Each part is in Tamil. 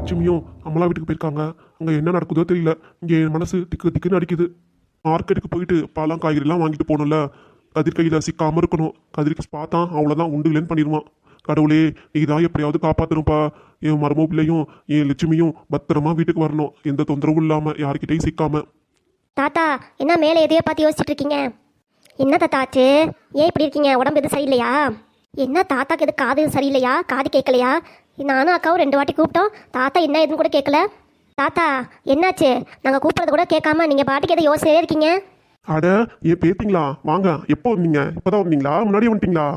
லட்சுமியும் அம்மலா வீட்டுக்கு போயிருக்காங்க. அங்கே என்ன நடக்குதோ தெரியல. இங்கே என் மனசு திக்கு திக்குன்னு அடிக்குது. மார்க்கெட்டுக்கு போயிட்டு பழம் காய்கறிலாம் வாங்கிட்டு போகணும்ல. கதிர் கையில் சிக்காமல் இருக்கணும். கதிருக்கு பார்த்தா அவ்வளோதான் உண்டு இல்லைன்னு பண்ணிடுவான். கடவுளே, நீ தான் எப்படியாவது காப்பாற்றணும்ப்பா. என் மருமோ பிள்ளையும் என் லட்சுமியும் பத்திரமா வீட்டுக்கு வரணும், எந்த தொந்தரவும் இல்லாமல், யார்கிட்டையும் சிக்காம. தாத்தா, என்ன மேலே எதையோ பார்த்து யோசிச்சுட்டு இருக்கீங்க? என்ன தாத்தா ஆச்சு? ஏன் இப்படி இருக்கீங்க? உடம்பு எதுவும் சரியில்லையா? என்ன தாத்தாக்கு எது காது சரியில்லையா? காது கேட்கலையா? நானும் அக்காவும் 2 வாட்டி கூப்பிட்டோம். தாத்தா என்ன எதுவும் கூட கேட்கல. தாத்தா என்னாச்சு? நாங்கள் கூப்பிட்றது கூட கேட்காம நீங்கள் பாட்டுக்கு எதை யோசிச்சே இருக்கீங்க? அட, ஏன் பேத்திங்களா? வாங்க. எப்போ வந்தீங்க? இப்போதான் வந்தீங்களா? முன்னாடியே வந்துட்டீங்களா?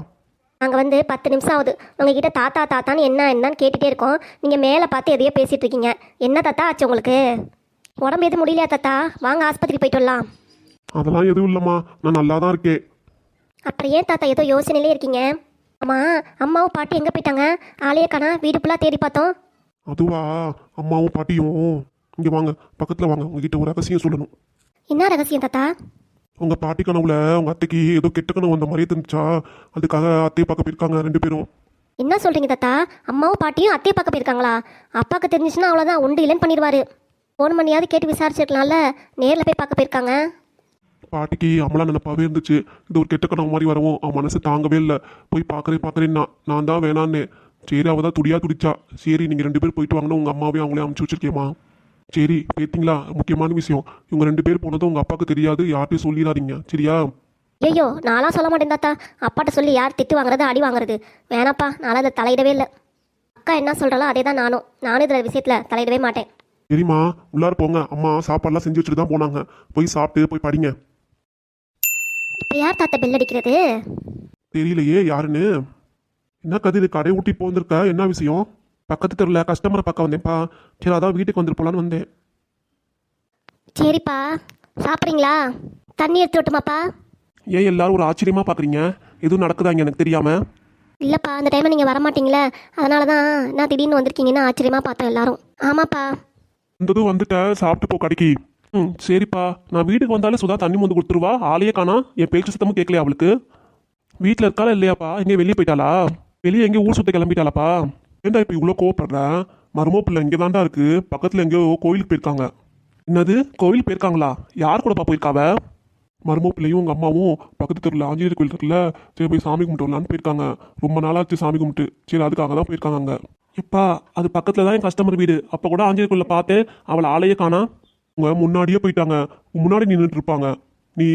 நாங்கள் வந்து 10 நிமிஷம் ஆகுது. உங்ககிட்ட தாத்தா தாத்தான்னு என்னன்னு கேட்டுகிட்டே இருக்கோம். நீங்கள் மேலே பார்த்து எதையோ பேசிகிட்டு இருக்கீங்க. என்ன தாத்தா ஆச்சு உங்களுக்கு? உடம்பு எதுவும் முடியலையா தாத்தா? வாங்க ஆஸ்பத்திரி போயிட்டு வரலாம். அதெல்லாம் எதுவும் இல்லைம்மா, நான் நல்லா தான் இருக்கேன். அப்புறம் ஏன் தாத்தா ஏதோ யோசனையிலே இருக்கீங்க? ஆமாம், அம்மாவும் பாட்டி எங்கே போயிட்டாங்க? ஆளையே காணா, வீடு ஃபுல்லாக தேடி பார்த்தோம். அதுவா, அம்மாவும் பாட்டியும் இங்கே வாங்க, பக்கத்தில் வாங்க. உங்ககிட்ட ஒரு ரகசியம் சொல்லணும். என்ன ரகசியம் தாத்தா? உங்கள் பாட்டி கனவுல உங்கள் அத்தைக்கு ஏதோ கெட்ட கனவு வந்த மாதிரியே தெரிஞ்சா, அதுக்காக அத்தையை பார்க்க போயிருக்காங்க 2 பேரும். என்ன சொல்கிறீங்க தாத்தா? அம்மாவும் பாட்டியும் அத்தையை பார்க்க போயிருக்காங்களா? அப்பாவுக்கு தெரிஞ்சிச்சுன்னா அவ்வளோதான், உண்டு இல்லைன்னு பண்ணிடுவார். ஃபோன் பண்ணியாவது கேட்டு விசாரிச்சிருக்கலாம்ல. நேரில் போய் பார்க்க போயிருக்காங்க. பாட்டிக்கு அம்மலா நினைப்பாவே இருந்துச்சு. இது ஒரு கெட்ட கனவு மாதிரி வரவும் அவன் மனசு தாங்கவே இல்லை. போய் பார்க்குறேன்னா நான் தான் வேணான்னு. சரி, அவள் தான் துடிச்சா. சரி, நீங்கள் 2 பேர் போயிட்டு வாங்கன்னு உங்கள் அம்மாவே அவங்களே அமுச்சு வச்சிருக்கேம்மா. சரி, பேத்திங்களா? முக்கியமான விஷயம், இவங்க 2 பேர் போனதும் உங்கள் அப்பாவுக்கு தெரியாது, யார்கிட்டையும் சொல்லிடாதீங்க, சரியா? ஐயோ, நான்லாம் சொல்ல மாட்டேன் தாத்தா. அப்பாட்ட சொல்லி யார் திட்டு வாங்குறது, அடி வாங்குறது? வேணாப்பா, நானும் அதை தலையிடவே இல்லை. அக்கா என்ன சொல்கிறாலோ அதே தான் நானும் இதில் விஷயத்தில் தலையிடவே மாட்டேன். சரிம்மா, உள்ளார போங்க. அம்மா சாப்பாடுலாம் செஞ்சு வச்சுட்டு தான் போனாங்க. போய் சாப்பிட்டு போய் படிங்க. இப்போ யார் தாத்தா பெல் அடிக்கிறது? தெரியலையே யாருன்னு. என்ன கதிர், கடை ஊட்டி போந்திருக்க? என்ன விஷயம்? பக்கத்து தெருவில் கஸ்டமரை பார்க்க வந்தேன்ப்பா. சரி, அதான் வீட்டுக்கு வந்துட்டு போகலான்னு வந்தேன். சரிப்பா, சாப்பிட்றீங்களா? தண்ணி எடுத்து விட்டுமாப்பா? ஏன் எல்லாரும் ஒரு ஆச்சரியமாக பார்க்குறீங்க? எதுவும் நடக்குதா இங்கே எனக்கு தெரியாமல்? இல்லைப்பா, அந்த டைமில் நீங்கள் வரமாட்டீங்களே, அதனால தான் நான் திடீர்னு வந்திருக்கீங்கன்னு ஆச்சரியமாக பார்த்தோம் எல்லாரும். ஆமாப்பா. வந்ததும் வந்துட்டேன், சாப்பிட்டு போ கடைக்கு. சரிப்பா. நான் வீட்டுக்கு வந்தாலே சுதா தண்ணி வந்து கொடுத்துருவா. ஆளையே காணா. என் பேச்சு சுத்தமாக கேட்கலையா அவளுக்கு? வீட்டில் இருக்காளா இல்லையாப்பா? எங்கேயும் வெளியே போயிட்டாளா? வெளியே எங்கேயும் ஊர் சுத்த கிளம்பிட்டாளாப்பா? ஏண்டா இப்போ இவ்வளோ கோவப்படுறேன்? மருமோ பிள்ளை இங்கே தாண்டா இருக்கு, பக்கத்தில் எங்கேயோ கோயிலுக்கு போயிருக்காங்க. என்னது, கோவில் போயிருக்காங்களா? யார் கூடப்பா போயிருக்காவ? மருமோ பிள்ளையும் உங்கள் அம்மாவும் பக்கத்து தெருவில் ஆஞ்சநேயர் கோயில் இருக்குல்ல, சரி போய் சாமி கும்பிட்டு வரலான்னு போயிருக்காங்க. ரொம்ப நாளாச்சு சாமி கும்பிட்டு. சரி, அதுக்காக தான் போயிருக்காங்க அங்கே. எப்பா, அது பக்கத்தில் தான் என் கஸ்டமர் வீடு. அப்போ கூட ஆஞ்சநேயர் கோயிலில் பார்த்து அவளை ஆளையே காணா. உங்க முன்னாடியே போயிட்டாங்க. முன்னாடி நின்றுட்டு இருப்பாங்க. நீ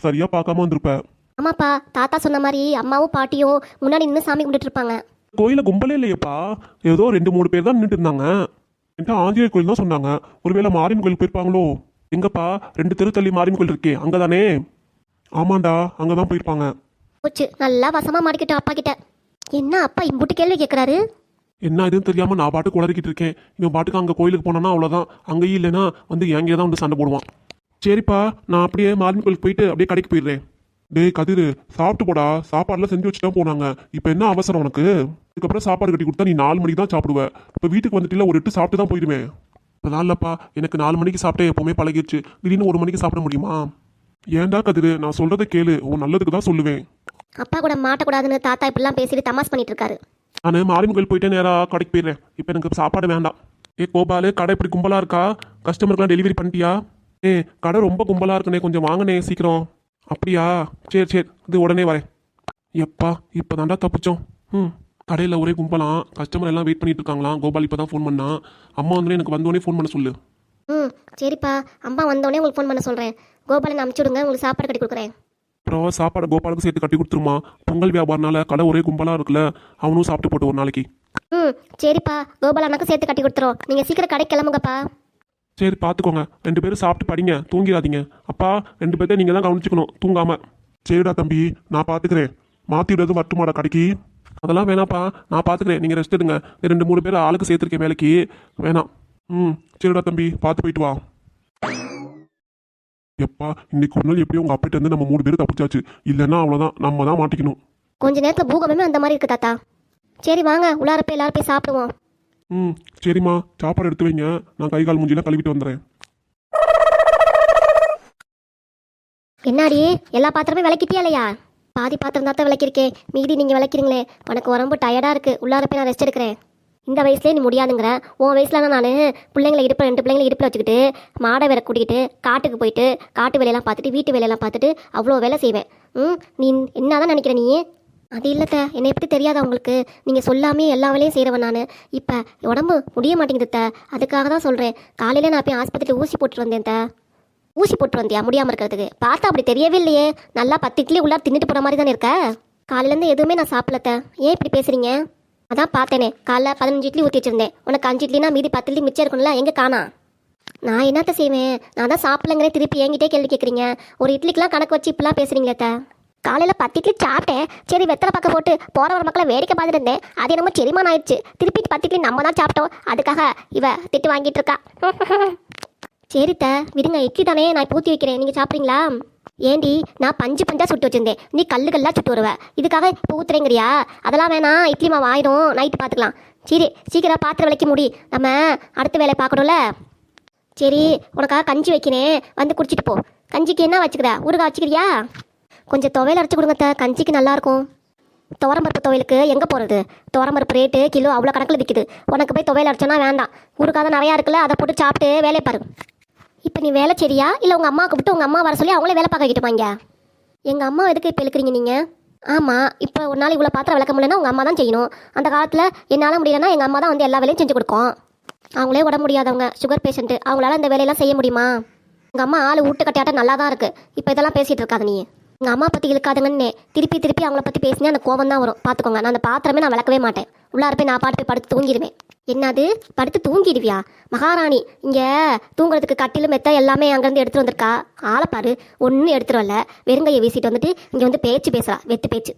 சரியா பார்க்காம வந்திருப்ப. ஆமாப்பா, தாத்தா சொன்ன மாதிரி அம்மாவும் பாட்டியும் முன்னாடி நின்று சாமி கும்பிட்டு இருப்பாங்க. கோயில கும்பலே இல்லையப்பா, ஏதோ 2-3 பேர் தான் நின்றுட்டு இருந்தாங்க. என்கிட்ட ஆஞ்சநேயர் கோயில் தான் சொன்னாங்க. ஒருவேளை மாரியம்மன் கோயில் போயிருப்பாங்களோ? எங்கப்பா, 2 தெரு தள்ளி மாரியம்மன் கோயில் இருக்கே, அங்கதானே? ஆமாண்டா, அங்கதான் போயிருப்பாங்க. போச்சு, நல்லா வசமா மாட்டிக்கிட்டோம் அப்பா கிட்ட. என்ன அப்பா இம்புட்டு கேள்வி கேட்குறாரு? என்ன இதுன்னு தெரியாம நான் பாட்டுக்கு உளறிக்கிட்டு இருக்கேன். இவன் பாட்டுக்கு அங்கே கோயிலுக்கு போனானா அவ்வளோதான். அங்கேயும் இல்லைன்னா வந்து எங்கேயே தான் வந்து சண்டை போடுவான். சரிப்பா, நான் அப்படியே மாரியம்மன் கோயிலுக்கு போயிட்டு அப்படியே கடைக்கு போயிடுறேன். டேய் கதிர், சாப்பிட்டு போடா. சாப்பாடுலாம் செஞ்சு வச்சுட்டு தான் போனாங்க. இப்போ என்ன அவசரம் உனக்கு? இதுக்கப்புறம் சாப்பாடு கட்டி கொடுத்தா நீ 4 மணிக்கு தான் சாப்பிடுவேன். இப்போ வீட்டுக்கு வந்துட்டு ஒரு 8 சாப்பிட்டு தான் போயிடுவேன். அதனால இல்லப்பா, எனக்கு 4 மணிக்கு சாப்பிட்டே எப்பவுமே பழகிடுச்சு. திடீர்னு 1 மணிக்கு சாப்பிட முடியுமா? ஏன்டா கதிர், நான் சொல்றதை கேளு, உன் நல்லதுக்கு தான் சொல்லுவேன். அப்பா கூட மாட்டக்கூடாதுன்னு தாத்தா இப்படிலாம் பேசிட்டு தமாஸ் பண்ணிட்டு இருக்காரு. நான் மாரியம்மன் கோயில் போயிட்டு நேராக கடைக்கு போயிடுறேன். இப்போ எனக்கு சாப்பாடு வேண்டாம். கோபாலு, கடை இப்படி கும்பலாக இருக்கா? கஸ்டமருக்குலாம் டெலிவரி பண்ணிட்டியா? கடை ரொம்ப கும்பலாக இருக்குண்ணே, கொஞ்சம் வாங்கண்ணே சீக்கிரம். அப்படியா? சரி, இது உடனே வரேன். எப்பா, இப்போ தாண்டா தப்பிச்சோம். கடையில் ஒரே கும்பலாம், கஸ்டமர் எல்லாம் வெயிட் பண்ணிட்டு இருக்காங்களாம். கோபால் இப்போ தான் ஃபோன் பண்ணா. அம்மா வந்து எனக்கு வந்தோடனே ஃபோன் பண்ண சொல்லு. சரிப்பா, அம்மா வந்தோடனே உங்களுக்கு ஃபோன் பண்ண சொல்கிறேன். கோபாலை அனுப்பிச்சி விடுங்க, உங்களுக்கு சாப்பாடு கட்டி கொடுக்குறேன். அப்புறம் சாப்பாடு கோபாலுக்கு சேர்த்து கட்டி கொடுத்துருமா. பொங்கல் வியாபாரனால கடை ஒரே கும்பலாக இருக்குல்ல, அவனும் சாப்பிட்டு போட்டு ஒரு நாளைக்கு. சரிப்பா, கோபால் அண்ணாக்கும் சேர்த்து கட்டி கொடுத்துரும். நீங்கள் சீக்கிரம் கடைக்கு கிளம்புங்கப்பா. சரி, பார்த்துக்கோங்க. 2 பேரும் சாப்பிட்டு படிங்க, தூங்கிடாதீங்க. அப்பா, 2 பேர்த்த நீங்கள் தான் கவனிச்சுக்கணும், தூங்காம. சரிடா தம்பி, நான் பார்த்துக்கிறேன். மாற்றி விடுறது வரட்டுமாடா கடைக்கு? அதெல்லாம் வேணாப்பா, நான் பார்த்துக்கிறேன். நீங்கள் ரெஸ்ட் எடுங்க. 2-3 பேர் ஆளுக்கு சேர்த்துருக்கேன் வேலைக்கு, வேணாம். சரிடா தம்பி, பார்த்து போயிட்டு வா. எப்பா, இன்னைக்கு ஒரு நாள் எப்படியும் உங்கள் அப்பிட்ட இருந்து நம்ம 3 பேர் தப்பிச்சாச்சு. இல்லைன்னா அவ்வளோதான், நம்ம தான் மாட்டிக்கணும். கொஞ்ச நேரத்தில் பூகமே அந்த மாதிரி இருக்கு தாத்தா. சரி வாங்க, உள்ளார போய் எல்லாரும் போய் சாப்பிடுவோம். சரிம்மா, சாப்பாடு எடுத்து வைங்க. நான் கை கால் மூஞ்சிலாம் கழுவிட்டு வந்துடுறேன். என்னாடி, எல்லா பாத்திரமே விளக்கிட்டியா இல்லையா? பாதி பாத்திரம் தான் விளக்கிருக்கேன், மீதி நீங்கள் விளக்கிறீங்களே. உனக்கு உடம்பு டயர்டாக இருக்குது, உள்ளார போய் நான் ரெஸ்ட் எடுக்கிறேன். இந்த வயசுலேயே நீ முடியாதுங்கிற. உன் வயசுல நான் பிள்ளைங்களை இடுப்பு 2 பிள்ளைங்களை இடுப்பில் வச்சுக்கிட்டு மாடை வேற கூட்டிக்கிட்டு காட்டுக்கு போயிட்டு காட்டு வேலையெல்லாம் பார்த்துட்டு வீட்டு வேலையெல்லாம் பார்த்துட்டு அவ்வளோ வேலை செய்வேன். நீ என்னதான் நினைக்கிற நீ? அது இல்லைத்த, என்னை எப்படி தெரியாதா உங்களுக்கு? நீங்கள் சொல்லாமே எல்லா வேலையும் செய்கிறவன் நான். இப்போ உடம்பு முடிய மாட்டேங்குது த, அதுக்காக தான் சொல்கிறேன். காலையில் நான் போய் ஆஸ்பத்திரியில் ஊசி போட்டுட்டு வந்தேன் த. ஊசி போட்டு வந்தியா முடியாமல் இருக்கிறதுக்கு? பார்த்தா அப்படி தெரியவே இல்லையே. நல்லா 10 இட்லி உள்ளார தின்னுட்டு போகிற மாதிரி தானே இருக்க. காலையிலேருந்து எதுவுமே நான் சாப்பிடலத்த. ஏன் இப்படி பேசுகிறீங்க? அதான் பார்த்தேனே, காலைல 15 இட்லி ஊற்றி வச்சிருந்தேன். உனக்கு 5 இட்லினா மீதி 10 இட்லி மிச்சம் இருக்கும்ல, எங்கே காணா? நான் என்னத்த செய்வேன்? நான் தான் சாப்பிடலங்கிறே திருப்பி என்கிட்டே கேள்வி கேட்குறீங்க. ஒரு இட்லிக்கெலாம் கணக்கு வச்சு இப்படிலாம் பேசுகிறீங்களே த. காலையில் 10 இட்லி சாப்பிட்டேன். சரி வெத்தலை பக்கம் போட்டு போகிற வர மக்களை வேடிக்கை பார்த்துட்டு இருந்தேன். அது என்னமோ செரிமானம் ஆயிடுச்சு. திருப்பி 10 இட்லி நம்ம தான் சாப்பிட்டோம். அதுக்காக இவ திட்டு வாங்கிட்டு இருக்கா. சரித்த விடுங்க, இட்லி தானே நான் இப்போ ஊற்றி வைக்கிறேன், நீங்கள் சாப்பிட்றீங்களா? ஏண்டி நான் பஞ்சு பஞ்சா சுட்டு வச்சிருந்தேன், நீ கல்லா சுட்டு வருவ. இதுக்காக இப்போ ஊத்துறேங்கிறியா? அதெல்லாம் வேணாம், இட்லி மாவு ஆயிடும், நைட்டு பார்த்துக்கலாம். சரி சீக்கிரம் பாத்திரம் விளக்கி முடி, நம்ம அடுத்த வேலையை பார்க்கணும்ல. சரி உனக்காக கஞ்சி வைக்கிறேன், வந்து குடிச்சிட்டு போ. கஞ்சிக்கு என்ன வச்சுக்கிற? ஊறுகாய் வச்சுக்கிறியா? கொஞ்சம் துவையல் அரைச்சி கொடுங்க, கஞ்சிக்கு நல்லாயிருக்கும். துவரம்பருப்பு துவையலுக்கு எங்கே போகிறது? துவரம்பருப்பு ரேட்டு கிலோ அவ்வளோ கணக்கில் விற்கிது. உனக்கு போய் துவையல் அரைச்சோன்னா வேண்டாம். ஊறுகாய் தான் நிறையா இருக்குல்ல, அதை போட்டு சாப்பிட்டு வேலையை பாரு. இப்போ நீ வேலை சரியா இல்லை உங்கள் அம்மாவுக்கு விட்டு உங்கள் அம்மா வர சொல்லி அவங்களே வேலை பார்க்க வைக்கிட்டுமாங்க? எங்கள் அம்மா எதுக்கு இப்போ இழுக்கிறீங்க நீங்கள்? ஆமாம், இப்போ ஒரு நாள் இவ்வளோ பாத்திரம் விளக்க முடியலன்னா உங்கள் அம்மா தான் செய்யணும். அந்த காலத்தில் என்னால் முடியலன்னா எங்கள் அம்மா தான் வந்து எல்லா வேலையும் செஞ்சு கொடுக்கும். அவங்களே உடம்பு முடியாதவங்க, சுகர் பேஷண்ட்டு, அவங்களால இந்த வேலையெல்லாம் செய்ய முடியுமா? எங்கள் அம்மா ஆள் வீட்டு கட்டியாட்ட நல்லா தான் இருக்குது. இப்போ இதெல்லாம் பேசிகிட்டு இருக்காது நீ. எங்கள் அம்மா பற்றி இழுக்காதுங்கன்னு திருப்பி திருப்பி அவங்கள பற்றி பேசினே அந்த கோவம் தான் வரும். பார்த்துக்கோங்க, நான் அந்த பாத்திரமே நான் விளக்கவே மாட்டேன். உள்ளார போய் நான் பாட்டு போய் படுத்து தூங்கிடுவேன். என்னது படுத்து தூங்கிடுவியா? மகாராணி இங்கே தூங்குறதுக்கு கட்டில் மெத்த எல்லாமே அங்கேருந்து எடுத்துகிட்டு வந்திருக்கா. ஆளைப்பாரு, ஒன்றும் எடுத்துகிட்டு வரல, வெறுங்கையை வீசிட்டு வந்துட்டு இங்கே வந்து பேச்சு பேசுகிறா, வெத்து பேச்சு.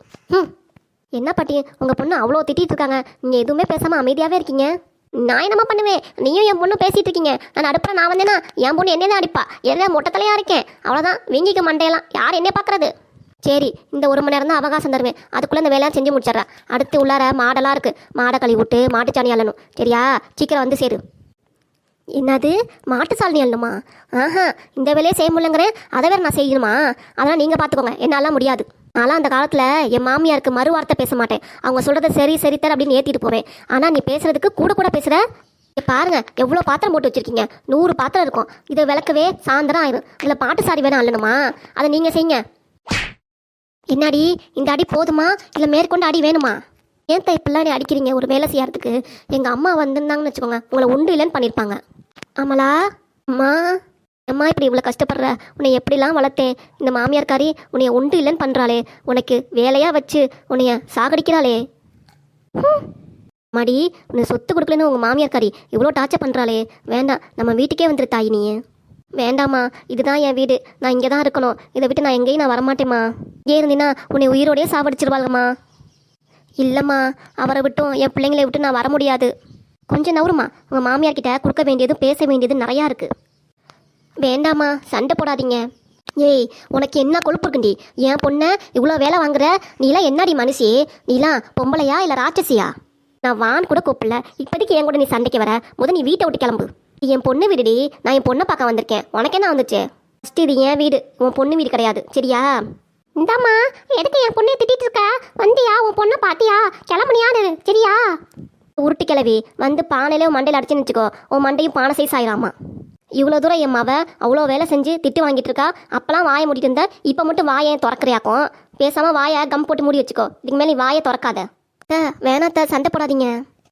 என்ன பாட்டி உங்கள் பொண்ணு அவ்வளோ திட்டிகிட்டு இருக்காங்க, நீங்கள் எதுவுமே பேசாமல் அமைதியாகவே இருக்கீங்க. நான் என்னம்மா பண்ணுவேன்? நீயும் என் பொண்ணு பேசிகிட்டு இருக்கீங்க. நான் அடுப்பில் நான் வந்தேன்னா என் பொண்ணு என்னதான் அடிப்பா. எல்லாம் மொட்டத்தலையாக இருக்கேன், அவ்வளோதான். வீங்கிக்க மண்டையெல்லாம் யார் என்ன பார்க்குறது? சரி இந்த 1 மணி நேரம் தான் அவகாசம் தருவேன், அதுக்குள்ளே இந்த வேலையாக செஞ்சு முடிச்சிட்றேன். அடுத்து உள்ளார மாடெல்லாம் இருக்குது, மாடை கழுவி விட்டு மாட்டுச்சாணி அள்ளணும். சரியா? சீக்கிரம் வந்து சேரு. என்னது மாட்டு சாணி அள்ளணுமா? ஆஹா, இந்த வேலையை செய்ய முடியலங்கிறேன், அதை வேறு நான் செய்யணுமா? அதெல்லாம் நீங்கள் பார்த்துக்கோங்க, என்னாலாம் முடியாது. நான்லாம் அந்த காலத்தில் என் மாமியாருக்கு மறு வார்த்தை பேச மாட்டேன். அவங்க சொல்கிறத சரி சரித்தர் அப்படின்னு ஏற்றிட்டு போவேன். ஆனால் நீ பேசுகிறதுக்கு கூட பேசுகிற. பாருங்க எவ்வளோ பாத்திரம் போட்டு வச்சுருக்கீங்க, 100 பாத்திரம் இருக்கும். இதை விளக்கவே சாயந்தரம் ஆயிரும். இதில் பாட்டு சாரி வேணாம் அள்ளணுமா? அதை நீங்கள் செய்யுங்க. என்னாடி இந்த அடி போதுமா இல்லை மேற்கொண்டு அடி வேணுமா? ஏன் இப்பெல்லாம் நீ அடிக்கிறீங்க ஒரு வேலை செய்யறதுக்கு? எங்கள் அம்மா வந்திருந்தாங்கன்னு வச்சுக்கோங்க, உங்களை உண்டு இல்லைன்னு பண்ணியிருப்பாங்க. ஆமாலா அம்மா, அம்மா இப்படி இவ்வளோ கஷ்டப்படுற, உன்னை எப்படிலாம் வளர்த்தேன். இந்த மாமியார்காரி உன்னைய உண்டு இல்லைன்னு பண்ணுறாளே, உனக்கு வேலையாக வச்சு உன்னைய சாகடிக்கிறாளே. மாடி உன்னை சொத்து கொடுக்கலன்னு உங்கள் மாமியார்காரி இவ்வளோ டார்ச்சர் பண்ணுறாளே. வேண்டாம், நம்ம வீட்டுக்கே வந்துரு தாயி நீ. வேண்டாம்மா, இதுதான் என் வீடு, நான் இங்கே தான் இருக்கணும். இதை விட்டு நான் எங்கேயும் நான் வரமாட்டேம்மா. இங்கே இருந்தீன்னா உன்னை உயிரோடையே சாவடிச்சிருவாங்கம்மா. இல்லைம்மா, அவரை விட்டும் என் பிள்ளைங்களை விட்டு நான் வர முடியாது. கொஞ்சம் நவருமா, உங்கள் மாமியார்கிட்ட கொடுக்க வேண்டியதும் பேச வேண்டியதும் நிறையா இருக்குது. வேண்டாம்மா, சண்டை போடாதீங்க. ஏய் உனக்கு என்ன கொழுப்பு இருக்குண்டி? என் பொண்ணை இவ்வளோ வேலை வாங்குற, நீலாம் என்னடி மனுஷி? நீலாம் பொம்பளையா இல்லை ராட்சசியா? நான் வான் கூட கூப்பிடல, இப்போதைக்கு என் கூட நீ சண்டைக்கு வர. முதல் நீ வீட்டை விட்டு கிளம்பு. என் பொண்ணு வீடுடி, நான் என் பொண்ணை பார்க்க வந்திருக்கேன். உனக்கு என்ன வந்துச்சு? ஃபஸ்ட்டு இது என் வீடு, உன் பொண்ணு வீடு கிடையாது. சரியா? இந்தாம்மா, எதுக்கு என் பொண்ணை திட்டிட்டு இருக்க? வந்தியா உன் பொண்ணை பாத்தியா? கிளம்புனியான்னு. சரியா? உருட்டு கிளவி வந்து பானையில மண்டையில் அடிச்சுன்னு வச்சுக்கோ, உன் மண்டையும் பானை சைஸ் ஆயிராமா. இவ்வளோ தூரம் என் மவ அவ்வளோ வேலை செஞ்சு திட்டு வாங்கிட்டு இருக்கா. அப்போலாம் வாயை மூடிட்டு இருந்த, இப்போ மட்டும் வாயை திறக்கிறியாக்கும். பேசாமல் வாயை கம் போட்டு மூடி வச்சுக்கோ. இதுக்கு மேலே நீ வாயை திறக்காத. வேணாத்த, சண்டை போடாதீங்க.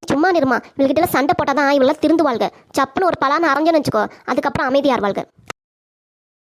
சும்மா நிருமா, இவங்ககிட்ட சண்டை போட்டாதான் இவெல்லாம் திருந்துவாள்க. சப்புன்னு ஒரு பலான்னு அரைஞ்சோன்னு வச்சுக்கோ, அதுக்கப்புறம் அமைதியார் வாழ்க.